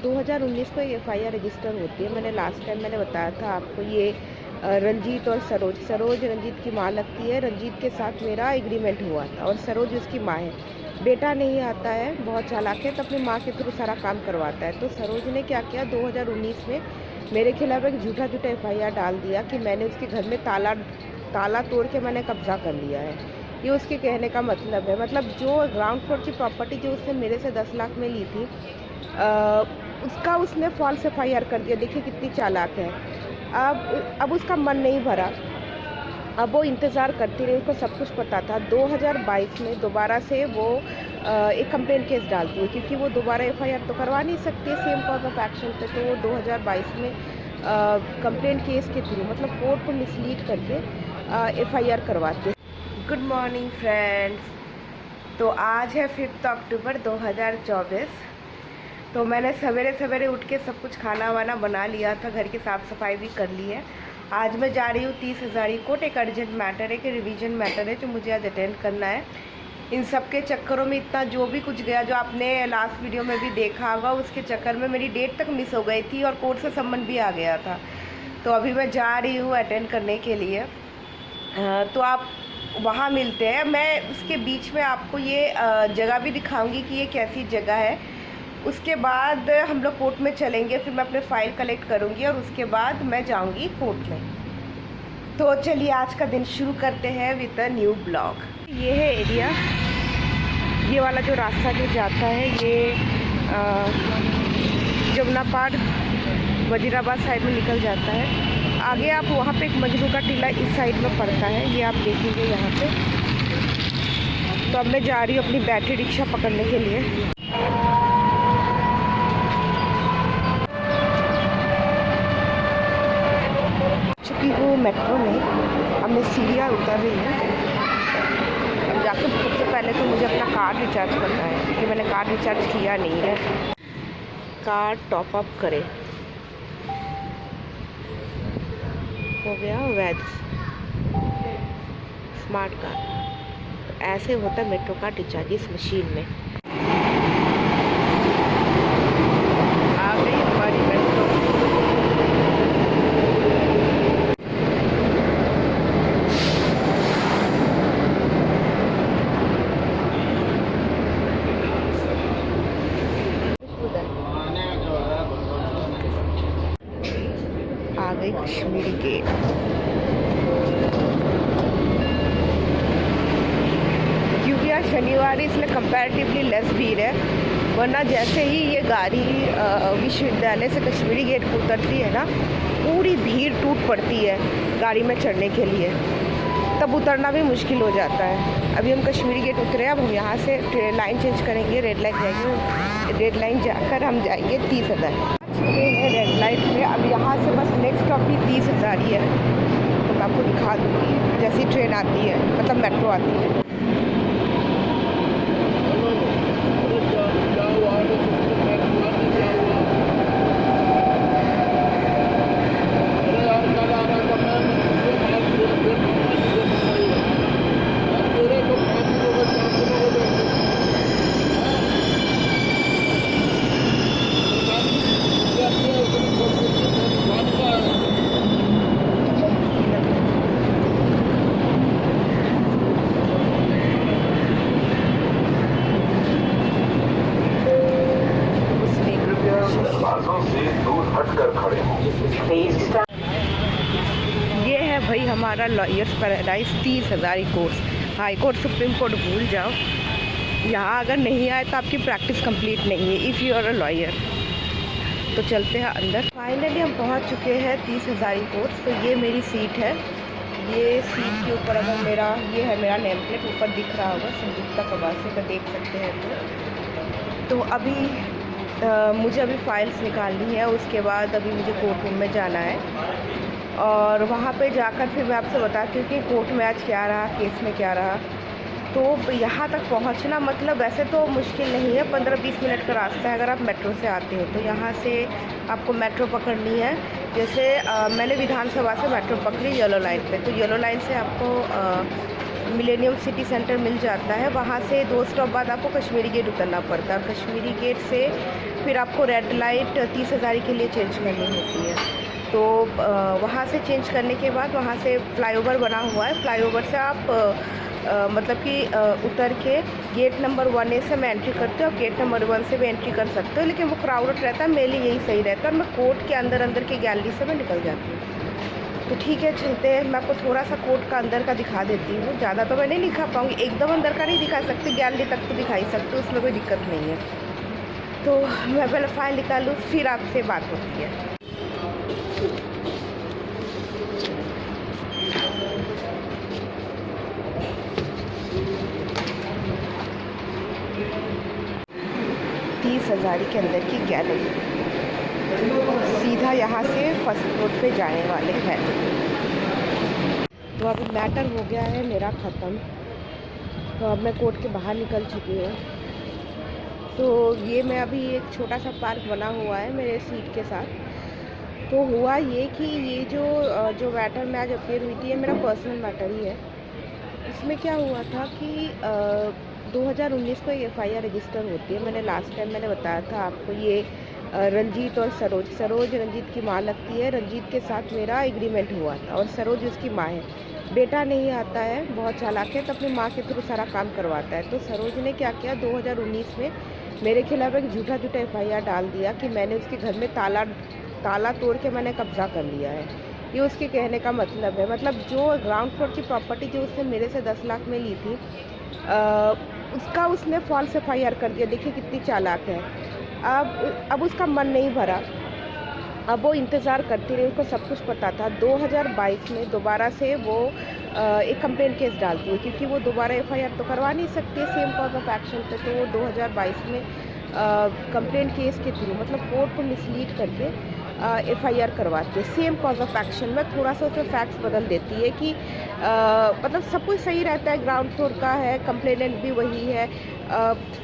2019 को FIR register होती है। मैंने लास्ट टाइम बताया था आपको, ये रंजीत और सरोज रंजीत की माँ लगती है। रंजीत के साथ मेरा एग्रीमेंट हुआ था और सरोज उसकी माँ है। बेटा नहीं आता है, बहुत चालाक है, तो अपनी माँ के थ्रू सारा काम करवाता है। तो सरोज ने क्या किया, 2019 में मेरे खिलाफ एक झूठा एफआईआर डाल दिया कि मैंने उसके घर में ताला तोड़ के मैंने कब्जा कर लिया है। ये उसके कहने का मतलब है। मतलब जो ग्राउंड फ्लोर की प्रॉपर्टी जो उसने मेरे से 10 लाख में ली थी, उसका उसने फॉल्स एफआईआर कर दिया। देखिए कितनी चालाक है। अब उसका मन नहीं भरा, अब वो इंतज़ार करती रही। उसको सब कुछ पता था। 2022 में दोबारा से वो एक कंप्लेन केस डालती है, क्योंकि वो दोबारा एफआईआर तो करवा नहीं सकती है सेम कॉज ऑफ एक्शन पे। तो वो 2022 में कंप्लेन केस के थ्रू, मतलब कोर्ट को मिसलीड करके एफआईआर करवाती है। Good morning friends. तो आज है 5 अक्टूबर 2024। तो मैंने सवेरे सवेरे उठ के सब कुछ खाना वाना बना लिया था, घर की साफ़ सफाई भी कर ली है। आज मैं जा रही हूँ 30 हज़ारी कोर्ट। एक अर्जेंट मैटर है, कि रिवीजन मैटर है जो मुझे आज अटेंड करना है। इन सब के चक्करों में इतना जो भी कुछ गया, जो आपने लास्ट वीडियो में भी देखा होगा, उसके चक्कर में मेरी डेट तक मिस हो गई थी और कोर्ट से सम्मन भी आ गया था। तो अभी मैं जा रही हूँ अटेंड करने के लिए। तो आप वहाँ मिलते हैं। मैं उसके बीच में आपको ये जगह भी दिखाऊंगी कि ये कैसी जगह है। उसके बाद हम लोग कोर्ट में चलेंगे, फिर मैं अपने फ़ाइल कलेक्ट करूँगी और उसके बाद मैं जाऊँगी कोर्ट में। तो चलिए आज का दिन शुरू करते हैं विद अ न्यू ब्लॉग। ये है एरिया, ये वाला जो रास्ता जो जाता है, ये जमुना पार वजीराबाद साइड में निकल जाता है। आगे आप वहाँ पे एक मजनू का टीला इस साइड में पड़ता है, ये आप देखेंगे यहाँ पे। तो अब मैं जा रही हूँ अपनी बैटरी रिक्शा पकड़ने के लिए। चूँकि वो मेट्रो में अब मैं सीढ़ियाँ उतर रही हूँ। अब जाकर सबसे पहले तो मुझे अपना कार्ड रिचार्ज करना है, क्योंकि मैंने कार्ड रिचार्ज किया नहीं है। कार्ड टॉप अप करें, हो गया वैध स्मार्ट कार्ड। तो ऐसे होता है मेट्रो कार्ड रिचार्ज इस मशीन में। आ गई हमारी मेट्रो। आ गई कश्मीरी गेट। क्योंकि आज शनिवार है, इसलिए कंपैरेटिवली लेस भीड़ है। वरना जैसे ही ये गाड़ी विश्वविद्यालय से कश्मीरी गेट पर उतरती है ना, पूरी भीड़ टूट पड़ती है गाड़ी में चढ़ने के लिए। तब उतरना भी मुश्किल हो जाता है। अभी हम कश्मीरी गेट उतरे। अब हम यहाँ से लाइन चेंज करेंगे, रेड लाइन जाएंगे। रेड लाइन जाकर हम जाएंगे 30 हज़ार। रेड लाइट में अब यहाँ से बस नेक्स्ट स्टॉप भी 30 हज़ार ही है। तो मैं आपको दिखा दूँगी जैसी ट्रेन आती है, मतलब मेट्रो आती है। ये है भाई हमारा lawyers paradise 30 Hazari course. High court supreme court भूल जाओ, यहाँ अगर नहीं आए तो आपकी प्रैक्टिस कंप्लीट नहीं है if you are a lawyer. तो चलते हैं अंदर। फाइनली हम पहुँच चुके हैं 30 हज़ारी कोर्स। तो ये मेरी सीट है। ये सीट के ऊपर अगर मेरा ये है मेरा नेम प्लेट ऊपर दिख रहा होगा, संयुक्ता कवासी का, देख सकते हैं। तो अभी मुझे अभी फ़ाइल्स निकालनी है। उसके बाद अभी मुझे कोर्ट रूम में जाना है और वहाँ पे जाकर फिर मैं आपसे बताती हूँ कि कोर्ट में आज क्या रहा, केस में क्या रहा। तो यहाँ तक पहुँचना मतलब वैसे तो मुश्किल नहीं है, 15-20 मिनट का रास्ता है अगर आप मेट्रो से आते हो। तो यहाँ से आपको मेट्रो पकड़नी है। जैसे मैंने विधानसभा से मेट्रो पकड़ी येलो लाइन पे। तो येलो लाइन से आपको मिलेनियम सिटी सेंटर मिल जाता है। वहाँ से 2 स्टॉप बाद आपको कश्मीरी गेट उतरना पड़ता है और कश्मीरी गेट से फिर आपको रेड लाइट 30,000 के लिए चेंज करनी होती है। तो वहाँ से चेंज करने के बाद वहाँ से फ्लाईओवर बना हुआ है, फ्लाईओवर से आप मतलब कि उतर के गेट नंबर 1A से मैं एंट्री करते हो और गेट नंबर 1 से भी एंट्री कर सकते हो, लेकिन वो क्राउडेड रहता है, मेरे लिए यही सही रहता है और मैं कोर्ट के अंदर की गैलरी से मैं निकल जाती हूँ। तो ठीक है, चलते हैं। मैं आपको थोड़ा सा कोर्ट का अंदर का दिखा देती हूँ, ज़्यादा तो मैं नहीं दिखा पाऊँगी, एकदम अंदर का नहीं दिखा सकती, गैलरी तक तो दिखाई सकती हूँ, उसमें कोई दिक्कत नहीं है। तो मैं पहले फाइल निकालूँ, फिर आपसे बात होती है। हज़ारी के अंदर की गैलरी, सीधा यहाँ से फर्स्ट फ्लोर पे जाने वाले हैं। तो अभी मैटर हो गया है मेरा ख़त्म। तो अब मैं कोर्ट के बाहर निकल चुकी हूँ। तो ये मैं अभी एक छोटा सा पार्क बना हुआ है मेरे सीट के साथ। तो हुआ ये कि ये जो मैटर में आज अफेयर हुई थी, ये मेरा पर्सनल मैटर ही है। इसमें क्या हुआ था कि 2019 को एक FIR रजिस्टर होती है। मैंने लास्ट टाइम बताया था आपको, ये रंजीत और सरोज रंजीत की माँ लगती है। रंजीत के साथ मेरा एग्रीमेंट हुआ था और सरोज उसकी माँ है। बेटा नहीं आता है, बहुत चालाक है, तो अपनी माँ के थ्रू सारा काम करवाता है। तो सरोज ने क्या किया, 2019 में मेरे खिलाफ एक झूठा FIR डाल दिया कि मैंने उसके घर में ताला तोड़ के मैंने कब्जा कर लिया है। ये उसके कहने का मतलब है। मतलब जो ग्राउंड फ्लोर की प्रॉपर्टी जो उसने मेरे से 10 लाख में ली थी, उसका उसने फॉल्स FIR कर दिया। देखिए कितनी चालाक है। अब उसका मन नहीं भरा, अब वो इंतज़ार करती रही, उसको सब कुछ पता था। 2022 में दोबारा से वो एक कंप्लेंट केस डालती है, क्योंकि वो दोबारा FIR तो करवा नहीं सकती सेम कॉज ऑफ एक्शन पे। तो वो 2022 में कंप्लेंट केस के थ्रू, मतलब कोर्ट को मिसलीड करके FIR करवाती है सेम कॉज ऑफ एक्शन में। थोड़ा सा उसमें फैक्ट्स बदल देती है कि मतलब सब कुछ सही रहता है, ग्राउंड फ्लोर का है, कंप्लेनेंट भी वही है,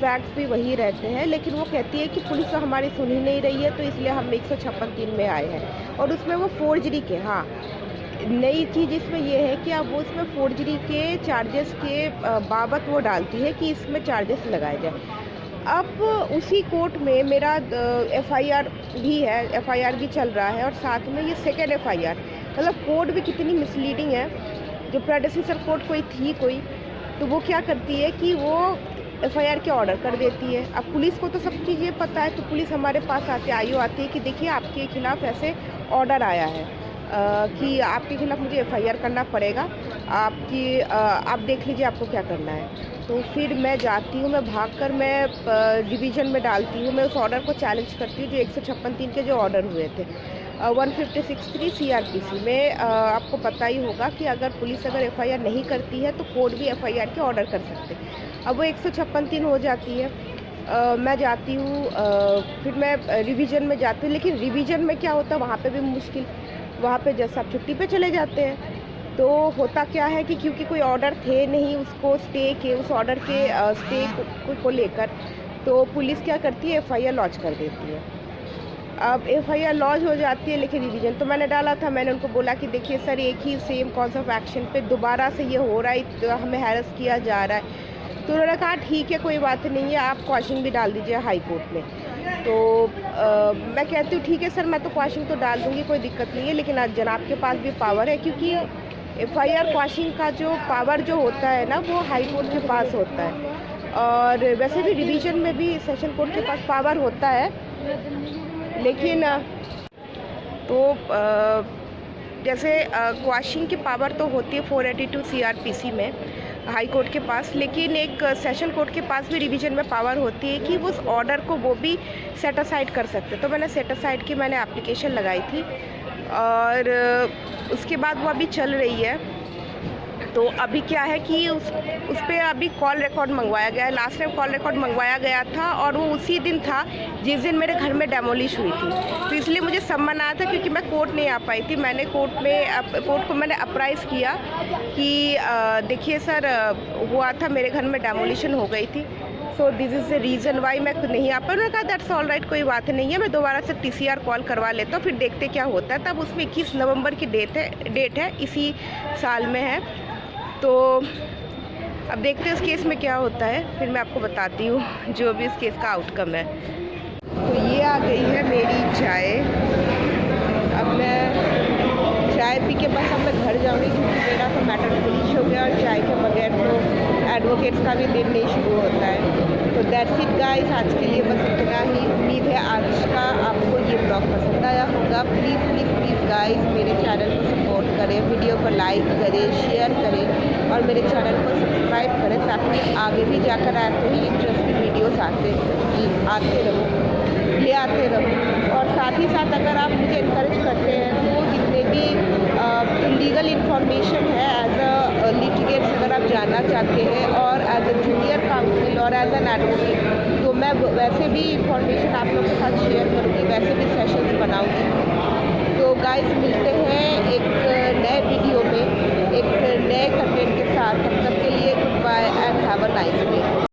फैक्ट्स भी वही रहते हैं, लेकिन वो कहती है कि पुलिस तो हमारी सुन ही नहीं रही है, तो इसलिए हम 156(3) में आए हैं। और उसमें वो फोर्जरी के, हाँ, नई चीज़ इसमें ये है कि अब वो इसमें फोर्जरी के चार्जेस के बाबत वो डालती है कि इसमें चार्जेस लगाए जाए। अब उसी कोर्ट में मेरा FIR भी है, FIR भी चल रहा है और साथ में ये सेकेंड FIR। मतलब कोर्ट भी कितनी मिसलीडिंग है। जो प्रेडेसेसर कोर्ट कोई, तो वो क्या करती है कि वो FIR के ऑर्डर कर देती है। अब पुलिस को तो सब चीज़ें पता है, तो पुलिस हमारे पास आती है कि देखिए आपके खिलाफ ऐसे ऑर्डर आया है कि आपके खिलाफ मुझे FIR करना पड़ेगा, आप देख लीजिए आपको क्या करना है। तो फिर मैं जाती हूँ, मैं भागकर मैं डिवीज़न में डालती हूँ, मैं उस ऑर्डर को चैलेंज करती हूँ जो 156(3) के जो ऑर्डर हुए थे। 156(3) CRPC में आपको पता ही होगा कि अगर पुलिस FIR नहीं करती है तो कोर्ट भी FIR के ऑर्डर कर सकते हैं। अब वो 156(3) हो जाती है। मैं जाती हूँ, फिर मैं रिवीजन में जाती हूँ, लेकिन रिवीजन में क्या होता है, वहाँ पे भी मुश्किल, वहाँ पे जज साहब छुट्टी पे चले जाते हैं। तो होता क्या है कि क्योंकि कोई ऑर्डर थे नहीं उसको स्टे के, उस ऑर्डर के स्टे को लेकर, तो पुलिस क्या करती है, FIR लॉन्च कर देती है। अब FIR लॉन्च हो जाती है, लेकिन रिवीजन तो मैंने डाला था। मैंने उनको बोला कि देखिए सर, एक ही सेम कॉज ऑफ एक्शन पे दोबारा से ये हो रहा है, तो हमें हैरेस किया जा रहा है। तो उन्होंने कहा ठीक है, कोई बात नहीं है, आप क्वेश्चन भी डाल दीजिए हाई कोर्ट में। तो मैं कहती हूँ ठीक है सर, मैं तो क्वेश्चन तो डाल दूँगी, कोई दिक्कत नहीं है, लेकिन आज जनाब के पास भी पावर है, क्योंकि FIR क्वेश्चन का जो पावर जो होता है ना, वो हाई कोर्ट के पास होता है। और वैसे भी डिवीज़न में भी सेशन कोर्ट के पास पावर होता है, लेकिन तो जैसे क्वेश्चन की पावर तो होती है 482 CRPC में हाई कोर्ट के पास, लेकिन एक सेशन कोर्ट के पास भी रिवीजन में पावर होती है कि वो उस ऑर्डर को वो भी सेट असाइड कर सकते। तो मैंने सेट असाइड की मैंने एप्लीकेशन लगाई थी और उसके बाद वो अभी चल रही है। तो अभी क्या है कि उस पर अभी कॉल रिकॉर्ड मंगवाया गया है। लास्ट टाइम कॉल रिकॉर्ड मंगवाया गया था और वो उसी दिन था जिस दिन मेरे घर में डेमोलिश हुई थी। तो इसलिए मुझे सम्मन आया था, क्योंकि मैं कोर्ट नहीं आ पाई थी। मैंने कोर्ट को मैंने अप्राइज़ किया कि देखिए सर, हुआ था, मेरे घर में डेमोलिशन हो गई थी, so this is the reason why मैं नहीं आ पाई। उन्होंने कहा दैट्स ऑल राइट, कोई बात नहीं है, मैं दोबारा से TCR कॉल करवा लेता हूँ, फिर देखते क्या होता है। तब उसमें 21 नवंबर की डेट है, इसी साल में है। तो अब देखते हैं इस केस में क्या होता है, फिर मैं आपको बताती हूँ जो भी इस केस का आउटकम है। तो ये गई है मेरी चाय। अब मैं चाय पी के बस अब मैं घर जाऊंगी क्योंकि मेरा तो मैटर फिनिश हो गया और चाय के बगैर तो एडवोकेट्स का भी दिन नहीं शुरू होता है। तो दैट्स इट गाइस, आज के लिए बस इतना ही। उम्मीद है आज का आपको ये ब्लॉग पसंद आया होगा। प्लीज़ प्लीज़ प्लीज़ गाइस मेरे चैनल को सपोर्ट करें, वीडियो को लाइक करें, शेयर करें और मेरे चैनल को सब्सक्राइब करें ताकि आगे भी जाकर ऐसे ही इंटरेस्टिंग वीडियोस ले आते रहो। और साथ ही साथ अगर आप मुझे इनकरेज करते हैं तो जितने भी लीगल इन्फॉर्मेशन है एज अ लिटिगेट्स अगर आप जानना चाहते हैं और एज अ जूनियर काउंसिल और एज एन एडवोकेट, तो मैं वैसे भी इंफॉर्मेशन आप लोगों के साथ शेयर करूँगी, वैसे भी सेशंस बनाऊँगी। तो गाइस मिलते हैं एक नए वीडियो में एक नए कंटेंट के साथ। तब तक के लिए goodbye and have a nice day.